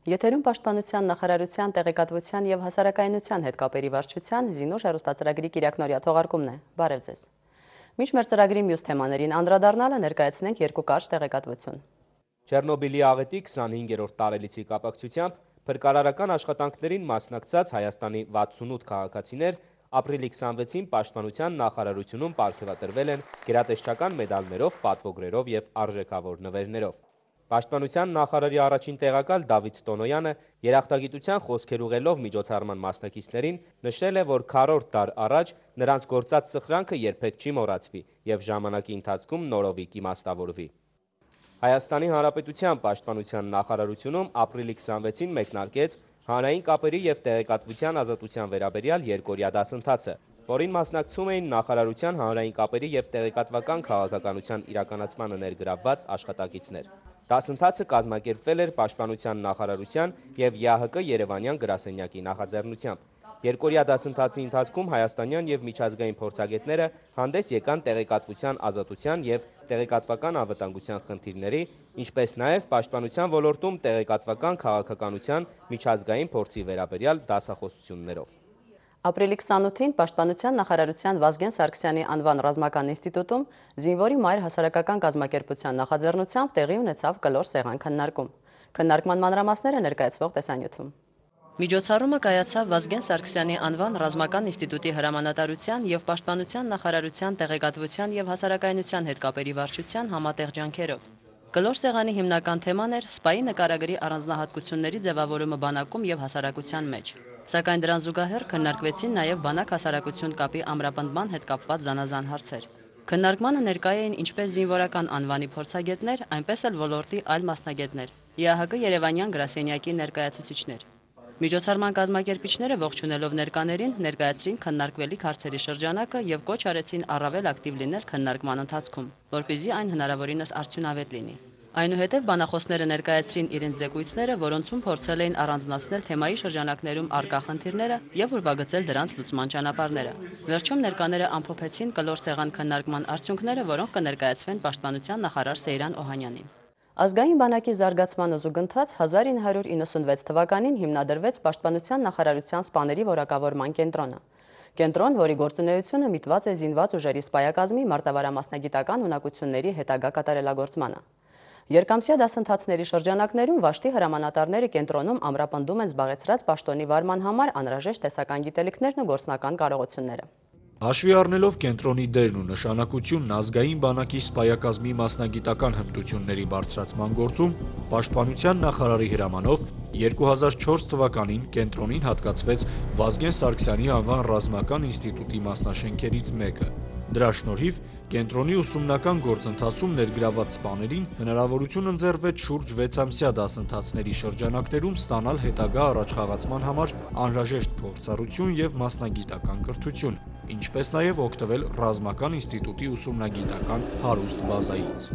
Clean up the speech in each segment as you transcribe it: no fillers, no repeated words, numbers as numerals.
Եթերում պաշտպանության նախարարության տեղեկատվության եւ հասարակայնության հետ կապերի վարչության Զինուշ հեռուստածրագրի կիրակնօրյա թողարկումն է։ Բարև ձեզ։ Մինչ մեր ծրագրի մյուս թեմաներին անդրադառնալը ներկայացնենք երկու կարճ տեղեկատվություն։ Չեռնոբիլի աղետի 25-րդ տարելիցի կապակցությամբ փրկարարական աշխատանքներին մասնակցած Հայաստանի 68 քաղաքացիներ ապրիլի 26-ին պաշտպանության նախարարությունում պարգևատրվել են գերատեսչական մեդալներով, պատվոգրերով եւ արժեքավոր նվերներով։ Պաշտպանության նախարարի առաջին տեղակալ Դավիթ Տոնոյանը երախտագիտության խոսքեր ուղղելով միջոցառման մասնակիցներին նշել է, որ քառորդ դար առաջ նրանց գործած սխրանքը երբեք չի մոռացվի եւ ժամանակի ընթացքում նորովի կիմաստավորվի։ Հայաստանի Հանրապետության պաշտպանության նախարարությունում ապրիլի 26-ին մեկնարկեց հանրային կապերի եւ տեղեկատվության ազատության վերաբերյալ երկօրյա դասընթացը, որին մասնակցում էին նախարարության հանրային կապերի եւ տեղեկատվական քաղաքականության իրականացմանը ներգրավված աշխատակիցներ։ Դասընթացը կազմակերպվել էր Պաշտպանության նախարարության եւ ԵԱՀԿ Երևանյան գրասենյակի նախաձեռնությամբ։ Երկօրյա դասընթացի ընթացքում հայաստանյան եւ միջազգային փորձագետները հանդես եկան տեղեկատվության ազատության եւ տեղեկատվական անվտանգության խնդիրների, ինչպես նաեւ պաշտպանության ոլորտում տեղեկատվական քաղաքականության միջազգային փորձի վերաբերյալ դասախոսություններով։ Ապրիլի 28-ին Պաշտպանության նախարարության Վազգեն Սարգսյանի անվան ռազմական ինստիտուտում զինվորի մայր հասարակական կազմակերպության նախաձեռնությամբ տեղի ունեցավ կլոր սեղան քննարկում։ Քննարկման մանրամասները ներկայացվող տեսանյութում։ Միջոցառումը կայացավ Վազգեն Սարգսյանի անվան ռազմական ինստիտուտի հրամանատարության եւ Պաշտպանության նախարարության տեղեկատվության եւ հասարակայնության հետ կապերի վարչության համատեղ ջանքերով։ Կլոր սեղանի հիմնական թեման էր սպայի նկարագրի առանձնահատկությունների ձևավորումը բանակում եւ հասարակության մեջ։ Սակայն դրան զուգահեռ քննարկվեցին նաև բանակ-հասարակություն կապի ամրապնդման հետ կապված զանազան հարցեր։ Քննարկմանը ներկայ էին ինչպես զինվորական անվանի փորձագետներ, այնպես էլ ոլորտի այլ մասնագետներ, ԵԱՀԿ Երևանյան գրասենյակի ներկայացուցիչներ։ Միջոցառման կազմակերպիչները ողջունելով ներկաներին ներկայացրին քննարկվելիք հարցերի շրջանակը եւ կոչ արեցին առավել ակտիվ լինել քննարկման ընթացքում, որպեսզի այն հնարավորինս արդյունավետ լինի։ Այնուհետև բանախոսները ներկայացրին իրենց զեկույցները, որոնցում փորձել էին առանձնացնել թեմայի շրջանակներում առկա խնդիրները եւ ուրվագծել դրանց լուծման ճանապարհները։ Վերջում ներկաները ամփոփեցին կլոր սեղան քննարկման արդյունքները, որոնք կներկայացվեն Պաշտպանության նախարար Սեյրան Օհանյանին։ Ազգային բանակի զարգացման զուգընթաց 1996 թվականին հիմնադրվեց Պաշտպանության նախարարության սպաների որակավորման կենտրոնը։ Կենտրոն, որի գործունեությունը միտված է զինված ուժերի սպայակազմի մարտավարամասնագիտական ունակությունների հետագա կատարելագործմանը։ Երկամսյա դասընթացների շրջանակներում վաշտի հրամանատարները կենտրոնում ամրապնդում են զբաղեցրած պաշտոնի վարման համար անհրաժեշտ տեսական գիտելիքներն ու գործնական կարողությունները։ Հաշվի առնելով կենտրոնի դերն ու նշանակությունն ազգային բանակի սպայակազմի մասնագիտական հմտությունների բարձրացման գործում, Պաշտպանության նախարարի հրամանով 2004 թվականին կենտրոնին հատկացվեց Վազգեն Սարգսյանի անվան ռազմական ինստիտուտի մասնաշենքերից մեկը։ Դրա շնորհիվ կենտրոնի ուսումնական գործընթացում ներգրաված սպաներին հնարավորություն ընձեռվեց շուրջ 6 ամսյա դասընթացների շրջանակներում ստանալ հետագա առաջխաղացման համար անհրաժեշտ փորձառություն եւ մասնագիտական կրթություն, ինչպես նաեւ օգտվել ռազմական ինստիտուտի ուսումնագիտական հարուստ բազայից։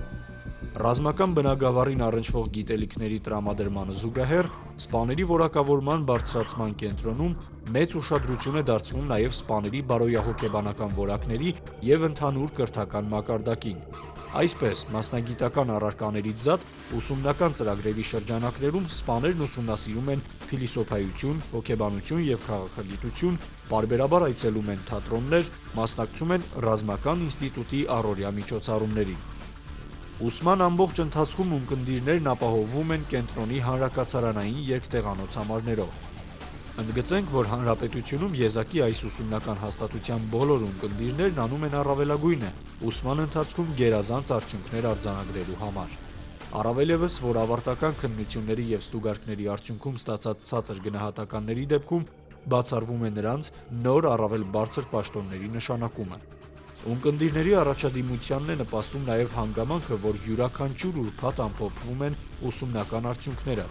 Ռազմական բնագավառին առնչվող գիտելիքների տրամադրմանը զուգահեռ սպաների որակավորման բարձրացման կենտրոնում մեծ ուշադրություն է դարձվում նաև սպաների բարոյահոգեբանական որակների եւ ընդհանուր կրթական մակարդակին։ Այսպես, մասնագիտական առարկաներից զատ ուսումնական ծրագրերի շրջանակներում սպաներն ուսումնասիրում են փիլիսոփայություն, հոգեբանություն եւ քաղաքագիտություն, պարբերաբար այցելում են թատրոններ, մասնակցում են ռազմական ինստիտուտի առօրյա միջոցառումներին։ Ուսման ամբողջ ընթացքում ունկնդիրներն ապահովվում են կենտրոնի հանրակացարանային երկտեղանոց համարներով։ Ընդգծենք, որ հանրապետությունում եզակի այս ուսումնական հաստատության բոլոր ունկնդիրներն անում են առավելագույնը ուսման ընթացքում գերազանց արդյունքներ արձանագրելու համար։ Առավել ևս, որ ավարտական քննությունների եւ ստուգարկների արդյունքում ստացած ցածր գնահատականների դեպքում բացառվում է նրանց նոր առավել բարձր պաշտոնների նշանակումը։ Ունկնդիրների առաջադիմությանն է նպաստում նաև հանգամանքը, որ յուրաքանչյուր ուրբաթ ամփոփվում են ուսումնական արդյունքները։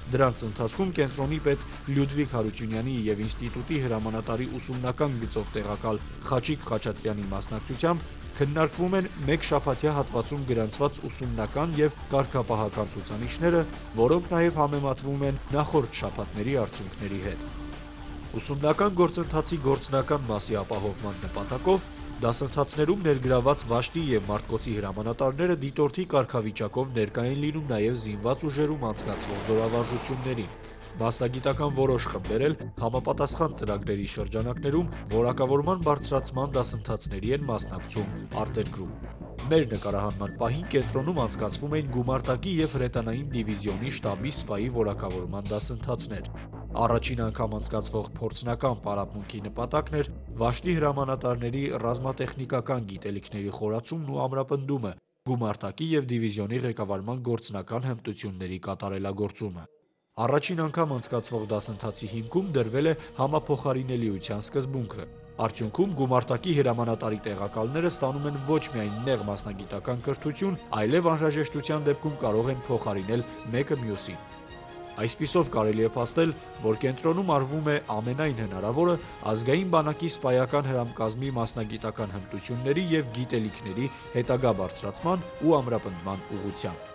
Դրանց ընթացքում կենտրոնի պետ Լյուդվիգ Հարությունյանի եւ ինստիտուտի հրամանատարի ուսումնական գծով տեղակալ Խաչիկ Խաչատրյանի մասնակցությամբ քննարկվում են մեկ շաբաթյա հատվածում գրանցված ուսումնական եւ կարգապահական ցուցանիշները, որոնք նաեւ համեմատվում են նախորդ շաբաթների արդյունքների հետ։ Ուսումնական գործընթացի գործնական մասի ապահովման նպատակով դասընթացներում ներգրաված վաշտի եւ մարտկոցի հրամանատարները դիտորդի կարգավիճակով ներկայ են լինում նաեւ զինված ուժերում անցկացվող զորավարժություններին։ Մասնագիտական որոշ խմբեր էլ համապատասխան ծրագրերի շրջանակներում որակավորման բարձրացման դասընթացների են մասնակցում արտերկրում։ Մեր նկարահանման պահին կենտրոնում անցկացվում էին գումարտակի և հրետանային դիվիզիոնի շտաբի սպայի որակավորման դասընթացներ։ Առաջին անգամ անցկացվող փորձնական պարապմունքի նպատակն էր վաշտի հրամանատարների ռազմատեխնիկական գիտելիքների խորացումն ու ամրապնդումը, գումարտակի և դիվիզիոնի ղեկավարման գործնական հմտությունների կատարելագործումը։ Առաջին անգամ անցկացվող դասընթացի հիմքում դրվել է համափոխարինելիության սկզբունքը։ Արդյունքում գումարտակի հրամանատարի տեղակալները ստանում են ոչ միայն նեղ մասնագիտական կրթություն, այլև անհրաժեշտության դեպքում կարող են փոխարինել մեկը մյուսին։ Այսպիսով կարելի է փաստել, որ կենտրոնում արվում է ամենայն հնարավորը ազգային բանակի սպայական հրամկազմի մասնագիտական հմտությունների և գիտելիքների հետագա բարձրացման ու ամրապնդման ուղղությամբ։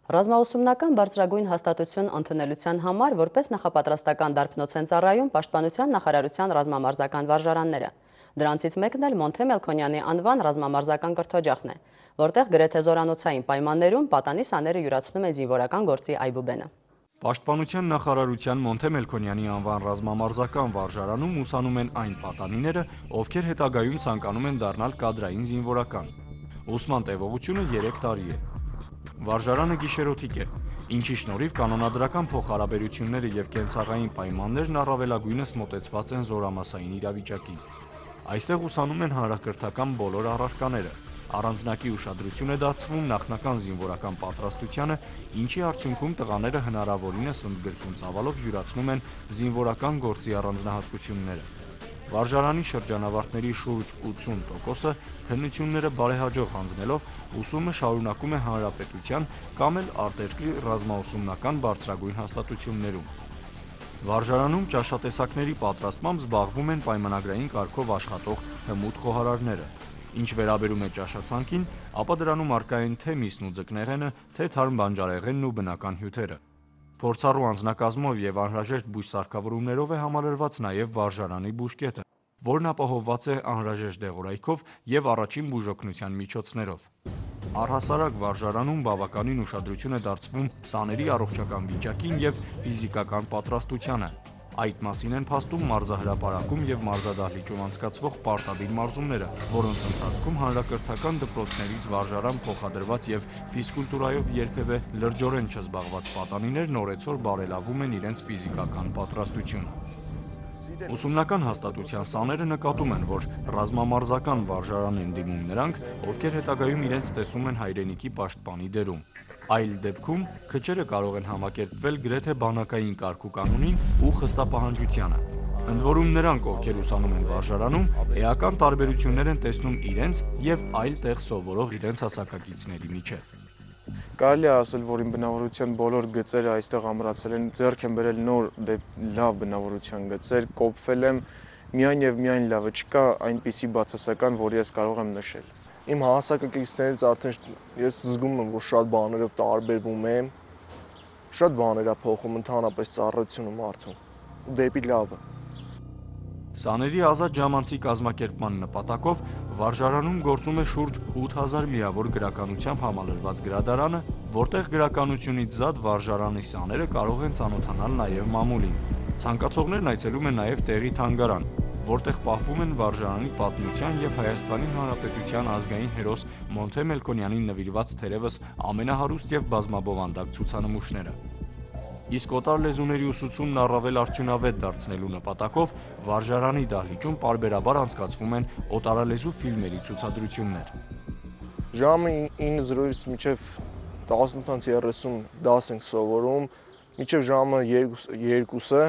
Ռազմաուսումնական բարձրագույն հաստատություն ընդունելության համար որպես նախապատրաստական դարբնոց են ծառայում Պաշտպանության նախարարության ռազմամարզական վարժարանները։ Դրանցից մեկն էլ Մոնթե Մելքոնյանի անվան ռազմամարզական կրթօջախն է, որտեղ գրեթե զորանոցային պայմաններում պատանի սաները յուրացնում է զինվորական գործի այբուբենը։ Պաշտպանության նախարարության Մոնթե Մելքոնյանի անվան ռազմամարզական վարժարանում ուսանում են այն պատանիները, ովքեր հետագայում ցանկանում են դառնալ կադրային զինվորական։ Ուսման տևողությունը 3 տարի է։ Վարժարանը գիշերօթիկ է, ինչի շնորհիվ կանոնադրական փոխհարաբերությունները և կենցաղային պայմաններն առավելագույնս մոտեցված են զորամասային իրավիճակին։ Այստեղ ուսանում են հանրակրթական բոլոր առարկաները։ Առանձնակի ուշադրություն է դարձվում նախնական զինվորական պատրաստությանը, ինչի արդյունքում տղաները հնարավորինս ընդգրկուն ծավալով յուրացնում են զինվորական գործի առանձնահատկությունները։ Վարժարանի շրջանավարտների շուրջ 80%-ը քննությունները բարեհաջող հանձնելով ուսումը շարունակում է հանրապետության կամ էլ արտերկրի ռազմաուսումնական բարձրագույն հաստատություններում։ Վարժարանում ճաշատեսակների պատրաստմամբ զբաղվում են պայմանագրային կարգով աշխատող հմուտ խոհարարները։ Ինչ վերաբերում է ճաշացանկին, ապա դրանում առկա են թե միսն ու ձկնեղենը, թե թարմ բանջարեղենն ու բնական հյութերը։ Փորձառու անձնակազմով և անհրաժեշտ բույսսարքավորումներով է համալրված նաև վարժարանի բուժկետը, որն ապահովված է անհրաժեշտ դեղորայքով և առաջին բուժօգնության միջոցներով։ Առհասարակ վարժարանում բավականին ուշադրություն է դարձվում սաների առողջական վիճակին և ֆիզիկական պատրաստությանը։ Այդ մասին են փաստում մարզահրապարակում և մարզադահլիճում անցկացվող պարտադիր մարզումները, որոնց ընթացքում հանրակրթական դպրոցներից վարժարան փոխադրված և ֆիզկուլտուրայով երբևէ լրջորեն չզբաղված պատանիներն օրեցօր բարելավում են իրենց ֆիզիկական պատրաստությունը։ Ուսումնական հաստատության սաները նկատում են, որ ռազմամարզական վարժարան են դիմում նրանք, ովքեր հետագայում իրենց տեսում են հայրենիքի պաշտպանի դերում։ Այլ դեպքում քչերը կարող են համակերպվել գրեթե բանակային կարգուկանոնին ու խստապահանջությանը։ Ընդ որում նրանք, ովքեր ուսանում են վարժարանում, էական տարբերություններ են տեսնում իրենց և այլ տեղ սովորող իրենց հասակակիցների միջև։ Կարելի է ասել, որ իմ բնավորության բոլոր գծերը այստեղ ամրացել են, ձեռք եմ բերել նոր լավ բնավորության գծեր, կոփվել եմ միայն եւ միայն լավը, չկա այնպիսի բացասական, որ ես կարող եմ նշել։ Իմ հասակակիցներից արդեն ես զգում եմ, որ շատ բաներով տարբերվում եմ, շատ բաներ է փոխում ընդհանրապես ծառայությունը մարդուն ու դեպի լավը։ Սաների ազատ ժամանցի կազմակերպման նպատակով վարժարանում գործում է շուրջ 8000 միավոր գրականությամբ համալրված գրադարանը, որտեղ գրականությունից զատ վարժարանի սաները կարող են ծանոթանալ նաև մամուլին։ Ցանկացողներն այցելում են նաև տեղի թանգարան, որտեղ պահվում են վարժարանի պատմության և Հայաստանի Հանրապետության ազգային հերոս Մոնթե Մելքոնյանին նվիրված թերևս ամենահարուստ և բազմաբովանդակ ցուցանմուշները։ Իսկ օտար լեզուների ուսուցումն առավել արդյունավետ դարձնելու նպատակով վարժարանի դահլիճում պարբերաբար անցկացվում են օտարալեզու ֆիլմերի ցուցադրություններ։ Ժամը 9:00-ից մինչև 18:30 դաս ենք սովորում, մինչև ժամը 2-ը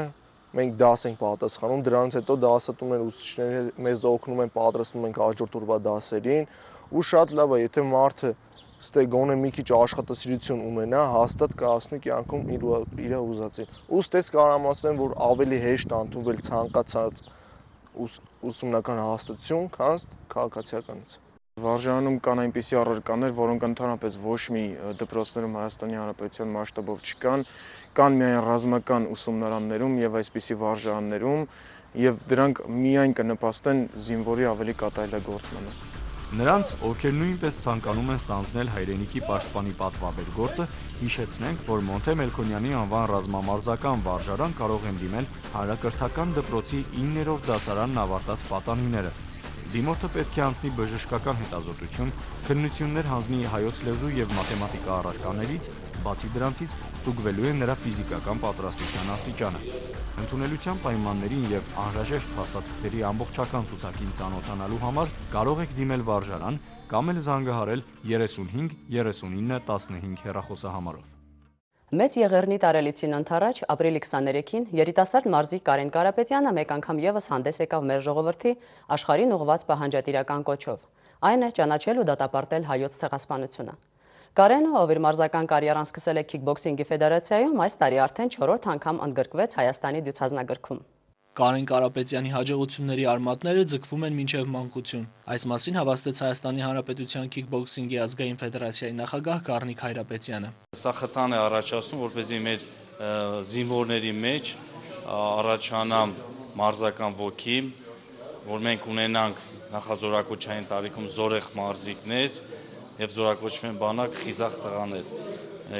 մենք դաս ենք պատասխանում, դրանից հետո դասատուներ ուսուցիչները մեզ օգնում են, պատրաստվում ենք հաջորդ օրվա դասերին, ու շատ լավ է, եթե մարդը ստե գոնե մի քիչ աշխատասիրություն ունենա, հաստատ կհասնի կյանքում իր ուզածին։ Ու ստես կարամ ասեմ, որ ավելի հեշտ է ընդունվել ցանկացած ուսումնական հաստատություն, քան քաղաքացիականից։ Վարժարանում կան այնպիսի առարկաներ, որոնք ընդհանրապես ոչ մի դպրոցներում Հայաստանի Հանրապետության մասշտաբով չկան, կան միայն ռազմական ուսումնարաններում եւ այսպիսի վարժարաններում, եւ դրանք միայն կնպաստեն զինվորի ավելի կատարելագործմանը։ Նրանց, ովքեր նույնպես ցանկանում են ստանձնել հայրենիքի պաշտպանի պատվաբեր գործը, հիշեցնենք, որ Մոնթե Մելքոնյանի անվան ռազմամարզական վարժարան կարող են դիմել Հանրակրթական դպրոցի 9-րդ դասարանն ավարտած պատանիները։ Դիմորդը պետք է անցնի բժշկական հետազոտություն, քննություններ հանձնի հայոց լեզու եւ մաթեմատիկա առարկաներից, բացի դրանցից ստուգվելու է նրա ֆիզիկական պատրաստության աստիճանը։ Ընդունելության պայմաններին եւ անհրաժեշտ փաստաթղթերի ամբողջական ցուցակին ծանոթանալու համար կարող եք դիմել վարժարան կամ էլ զանգահարել 35 39 15 հեռախոսահամարով։ Մեծ Եղեռնի տարելիցին ընթառաջ ապրիլի 23-ին երիտասարդ մարզիկ Կարեն Կարապետյանը մեկ անգամ եւս հանդես եկավ մեր ժողովրդի աշխարհին ուղղված պահանջատիրական կոչով։ Այն է ճանաչել ու դատապարտել հայոց ցեղասպանությունը։ Կարենը, ով իր մարզական կարիերան սկսել է քիքբոքսինգի ֆեդերացիայում, այս տարի արդեն 4-րդ անգամ ընդգրկվեց Հայաստանի դյուցազնագրքում։ Կարեն Կարապետյանի հաջողությունների արմատները ձգվում են մինչև մանկություն։ Այս մասին հավաստեց Հայաստանի Հանրապետության քիքբոքսինգի ազգային ֆեդերացիայի նախագահ Գառնիկ Հայրապետյանը։ Սա խթան է առաջացնում, որպեսզի մեր զինվորների մեջ առաջանա մարզական ոգի, որ մենք ունենանք նախազորակոչային տարիքում զորեղ մարզիկներ եւ զորակոչվեն բանակ խիզախ տղաներ։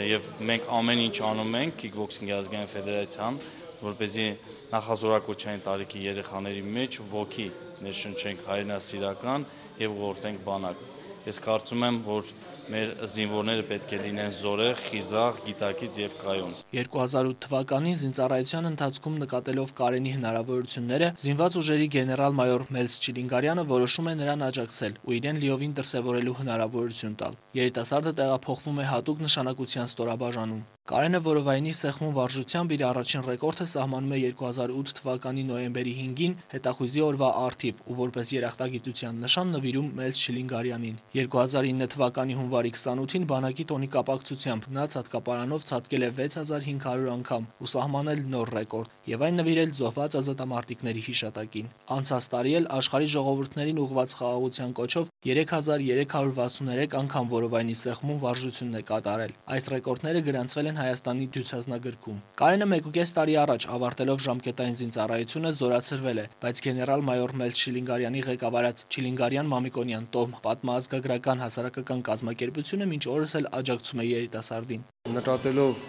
Եվ մենք ամեն ինչ անում ենք քիքբոքսինգի ազգային ֆեդերացիան, որպեսզի նախազորակոչային տարիքի երեխաների մեջ ոգի ներշնչենք հայրենասիրական եւ ուղղորդենք բանակ։ Ես կարծում եմ, որ մեր զինվորները պետք է լինեն զորեղ, խիզախ, գիտակից եւ կայուն։ 2008 թվականին զինծառայության ընթացքում նկատելով Կարենի հնարավորությունները, զինված ուժերի գեներալ-մայոր Մելս Չիլինգարյանը որոշում է նրան աջակցել ու իրեն լիովին դրսևորելու հնարավորություն տալ։ Երիտասարդը տեղափոխվում է հատուկ նշանակության ստորաբաժանում։ Կարենը որովայնի սեղմում վարժությամբ իր առաջին ռեկորդը սահմանում է 2008 թվականի նոյեմբերի 5-ին հետախույզի օրվա առթիվ ու որպես երախտագիտության նշան նվիրում Մելս Չիլինգարյանին։ 2009 թվականի հունվարի 28-ին բանակի տոնի կապակցությամբ նա ցատկապարանով ցատկել է 6500 անգամ ու սահմանել նոր ռեկորդ եւ այն նվիրել զոհված ազատամարտիկների հիշատակին։ Անցած տարի էլ աշխարհի ժողովուրդներին ուղղված խաղաղության կոչով 3363 անգամ որովայնի սեղմում վարժությունն է կատարել։ Այս ռեկորդները գրանցվել են Հայաստանի դյուցազնագրքում։ Կարենը 1.5 տարի առաջ ավարտելով ժամկետային զինծառայությունը զորացրվել է, բայց գեներալ-մայոր Մելս Չիլինգարյանի ղեկավարած Չիլինգարյան-Մամիկոնյան տոհմ պատմաազգագրական հասարակական կազմակերպությունը մինչ օրս էլ աջակցում է երիտասարդին։ Նկատելով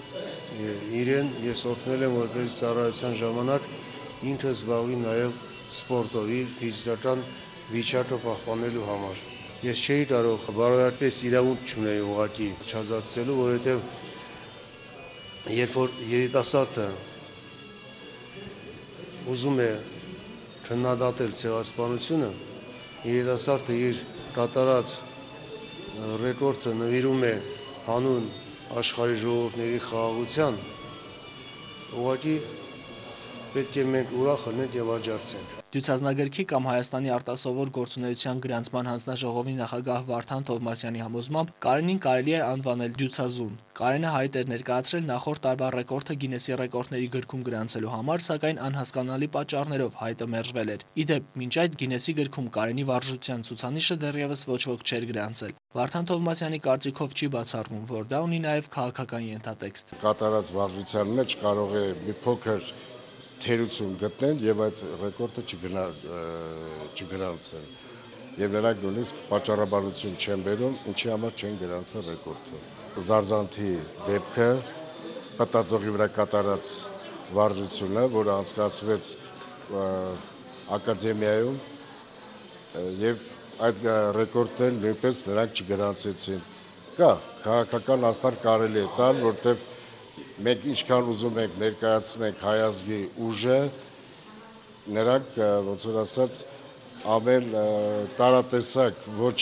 իրեն ես օգնել եմ որպես ծառայության ժամանակ ինքը զբաղվի նաև սպորտով, իր ֆիզիկական վիճակը պահպանելու համար։ Ես չէի կարող բարոյական իրավունք չունեի ուղղակի չազատելու, որովհետև երբ որ երիտասարդը ուզում է քննադատել ցեղասպանությունը, երիտասարդը իր կատարած ռեկորդը նվիրում է հանուն աշխարհի ժողովուրդների խաղաղության, ուղղակի պետք է մենք ուրախ լինենք եւ աջակցենք։ Դյուցազնագրքի կամ Հայաստանի արտասովոր գործունեության գրանցման հանձնաժողովի նախագահ Վարդան Թովմասյանի համոզմամբ Կարենին կարելի է անվանել դյուցազուն։ Կարենը հայտ էր ներկայացրել նախորդ տարվա ռեկորդը Գինեսի ռեկորդների գրքում գրանցելու համար, սակայն անհասկանալի պատճառներով հայտը մերժվել էր։ Իդեպ, մինչ այդ Գինեսի գրքում Կարենի վարժության ցուցանիշը դեռևս ոչ ոք չէր գրանցել։ Վարդան Թովմասյանի կարծիքով չի բացառվում, որ դա ունի նաև քաղաքական ենթատեքստ։ Կատարած վարժության մեջ կարող է մի փոքր թերություն գտնեն եւ այդ ռեկորդը չգրանցեն։ Եվ նրանք նույնիսկ պատճառաբանություն չեն բերում, ինչի համար չեն գրանցել ռեկորդը։ Զարզանթի դեպքը պատածողի վրա կատարած վարժությունը, որը անցկացվեց ակադեմիայում եւ այդ ռեկորդն նույնպես նրանք չգրանցեցին։ Կա քաղաքական աստար կարելի է տալ, որտեղ մենք ինչքան ուզում ենք ներկայացնենք հայ ազգի ուժը, նրանք ոնց որ ասած ամեն տարատեսակ ոչ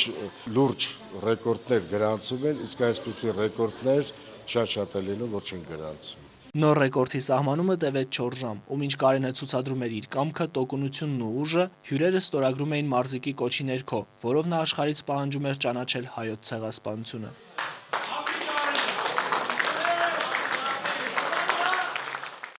լուրջ ռեկորդներ գրանցում են, իսկ այսպիսի ռեկորդներ շատ է լինում, որ չեն գրանցում։ Նոր ռեկորդի սահմանումը տևեց 4 ժամ, ու մինչ Կարենը ցուցադրում էր իր կամքը, տոկունությունն ու ուժը, հյուրերը ստորագրում էին մարզիկի կոչի ներքո, որով նա աշխարհից պահանջում էր ճանաչել հայոց ցեղասպանությունը։